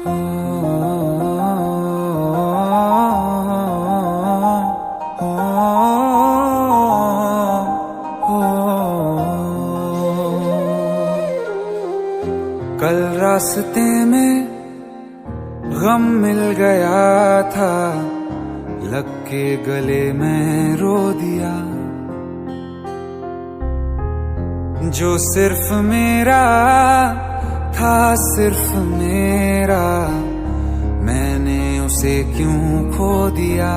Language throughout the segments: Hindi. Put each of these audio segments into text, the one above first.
कल रास्ते में गम मिल गया था, लग के गले में रो दिया। जो सिर्फ मेरा था, सिर्फ मेरा, मैंने उसे क्यों खो दिया।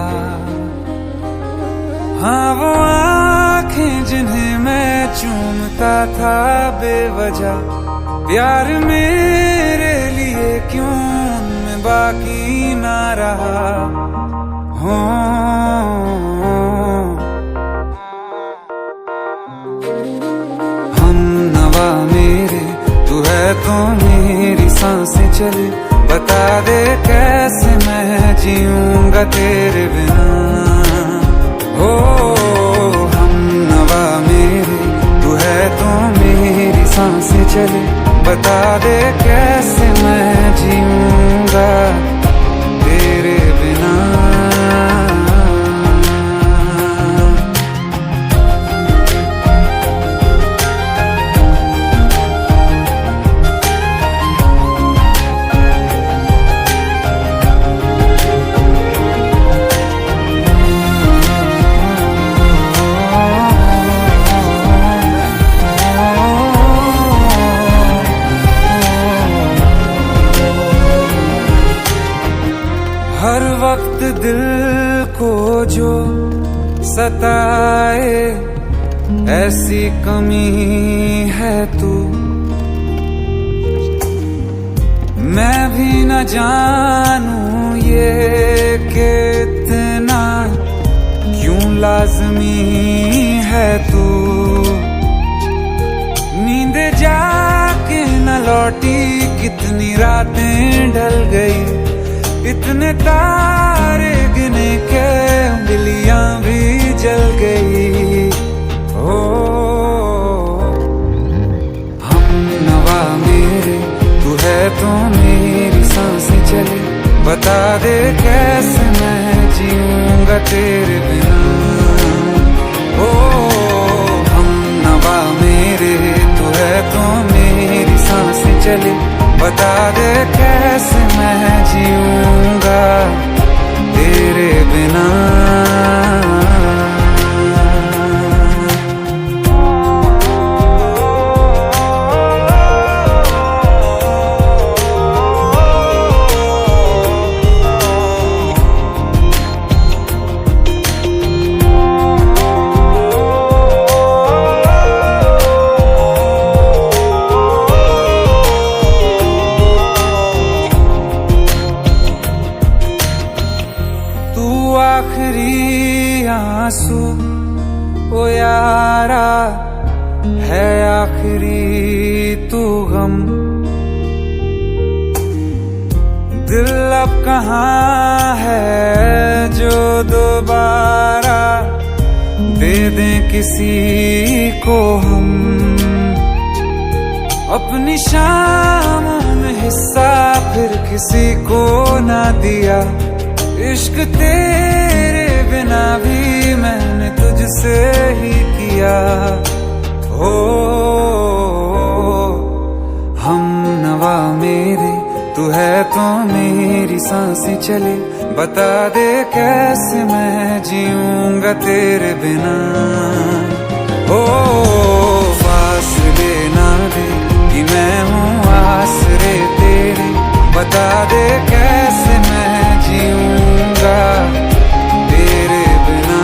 हाँ वो आँखें जिन्हें मैं चूमता था बेवजह, प्यार मेरे लिए क्यों उनमें बाकी ना रहा। हो हम नवा मेरे, तू है तो मेरी सांसें चले। बता दे कैसे मैं जीऊंगा तेरे बिना। हो हम नवा मेरे, तू है तो मेरी सांसें चले। बता दे कैसे मैं जीऊंगा तेरे बिना। हर वक्त दिल को जो सताए, ऐसी कमी है तू। मैं भी न जानूं ये कि इतना क्यों लाज़मी है तू। नींद जाके न लौटी, कितनी रातें ढल गई। इतने तारे गिने के उंगलियां भी जल गई। ओ हम नवा मेरे, तू है तो मेरी सांसें चले। बता दे कैसे मैं जीऊंगा तेरे बिना। ओ हम नवा मेरे, तू है तो मेरी सांसें चले। बता दे कैसे मैं जीऊंगा तेरे बिना। आखिरी आंसू ओ यारा है, आखिरी तू गम। दिल अब कहाँ है जो दोबारा दे दें किसी को हम। अपनी शामों में हिस्सा फिर किसी को ना दिया। इश्क तेरे बिना भी मैंने तुझसे ही किया। हो हम नवा मेरे, तू है तो मेरी सांसें चले। बता दे कैसे मैं जीऊंगा तेरे बिना। हो फासले ना दे कि मैं हूँ आसरे तेरे। बता दे कैसे मैं जीऊंगा तेरे बिना।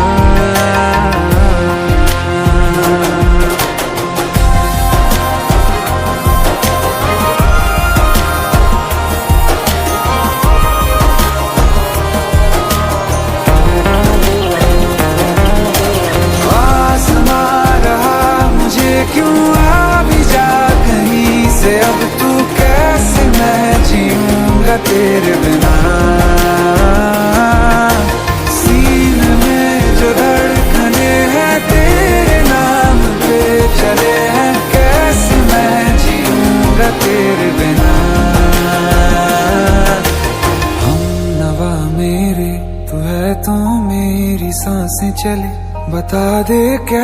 आसमां रहा मुझे क्यों आ भी जा कहीं से। अब तू कैसे मैं जीऊंगा तेरे बिना। सीने में जो धड़कने हैं तेरे नाम पे चले हैं, कैसे मैं जीऊंगा तेरे बिना। तो मेरी सांसें चले, बता दे क्या